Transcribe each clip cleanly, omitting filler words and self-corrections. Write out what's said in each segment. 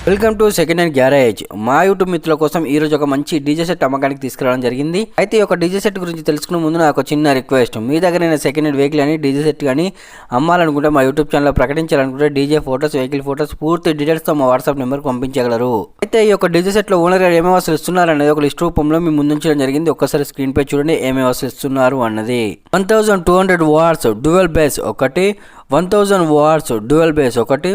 Welcome to second hand garage. మా YouTube మిత్రుల కోసం ఈ రోజు ఒక మంచి డీజే సెట్ అమ్మకానికి తీసుకురావడం జరిగింది. అయితే ఈ ఒక డీజే సెట్ గురించి తెలుసుకునే ముందు నాకు చిన్న రిక్వెస్ట్, మీ దగ్గర నేను సెకండ్ హ్యాండ్ వెహికల్ అని డీజే సెట్ కానీ అమ్మాలనుకుంటే మా యూట్యూబ్ ఛానల్లో ప్రకటించాలనుకుంటే డీజే ఫోటోస్, వెహికల్ ఫోటోస్ పూర్తి డీటెయిల్స్తో మా వాట్సాప్ నెంబర్కి పంపించగలరు. అయితే ఈ యొక్క డీజే సెట్లో ఓనర్ గారు ఏమేమి వసూలు ఇస్తున్నారు అనేది ఒక లిస్ట్ రూపంలో మీ ముందుంచడం జరిగింది. ఒక్కసారి స్క్రీన్ పై చూడండి ఏమేమి వసూలు ఇస్తున్నారు అన్నది. 1200 వాట్స్ డ్యూయల్ బేస్ ఒకటి, 1000 వాట్స్ డ్యూయల్ బేస్ ఒకటి,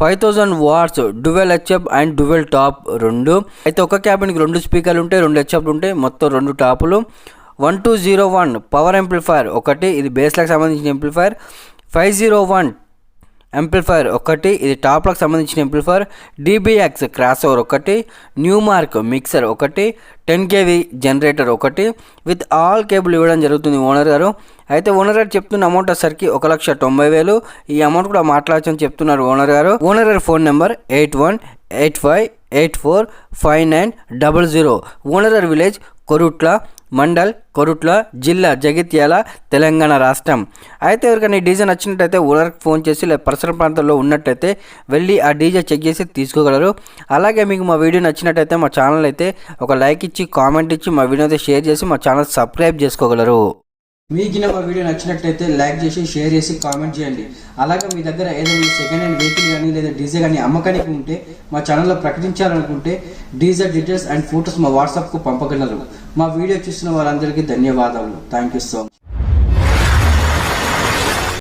5000 watts dual HF and dual top 2. అయితే ఒక క్యాబిన్కి 2 స్పీకర్లు ఉంటాయి, 2 హెచ్ఎఫ్లు ఉంటాయి, మొత్తం 2 టాపులు. 1201 పవర్ యాంప్లిఫైర్ ఒకటి, ఇది బేస్లకు సంబంధించిన యాంప్లిఫైర్. 501 యాంప్లిఫైర్ ఒకటి, ఇది టాప్లకు సంబంధించిన యాంప్లిఫైర్. DBX క్రాస్ ఓవర్ ఒకటి, న్యూమార్క్ మిక్సర్ ఒకటి, 10 kV జనరేటర్ ఒకటి విత్ ఆల్ కేబుల్ ఇవ్వడం జరుగుతుంది ఓనర్ గారు. అయితే ఓనర్ గారు చెప్తున్న అమౌంట్ వచ్చేసరికి 1,90,000. ఈ అమౌంట్ కూడా మాట్లాడచ్చని చెప్తున్నారు ఓనర్ గారు. ఓనర్ గారి ఫోన్ నెంబర్ 8185845900. ఓనర్ గారి విలేజ్ కొరుట్ల, మండల్ కొరుట్ల, జిల్లా జగిత్యాల, తెలంగాణ రాష్ట్రం. అయితే ఎవరికైనా ఈ డీజే నచ్చినట్టయితే ఓనర్కి ఫోన్ చేసి లేదా పరిసర ప్రాంతాల్లో ఉన్నట్టయితే వెళ్ళి ఆ డీజే చెక్ చేసి తీసుకోగలరు. అలాగే మీకు మా వీడియో నచ్చినట్టయితే మా ఛానల్ అయితే ఒక లైక్ ఇచ్చి, కామెంట్ ఇచ్చి, మా వీడియో అయితే షేర్ చేసి మా ఛానల్ సబ్స్క్రైబ్ చేసుకోగలరు. మీకు మా వీడియో నచ్చినట్టయితే లైక్ చేసి, షేర్ చేసి, కామెంట్ చేయండి. అలాగే మీ దగ్గర ఏదైనా సెకండ్ హ్యాండ్ వెహికల్ కానీ లేదా డీజే కానీ అమ్మకానికి ఉంటే మా ఛానల్లో ప్రకటించాలనుకుంటే డీజే డీటెయిల్స్ అండ్ ఫొటోస్ మా వాట్సాప్కు పంపగలరు. మా వీడియో చూసిన వారందరికీ ధన్యవాదాలు. Thank you so much.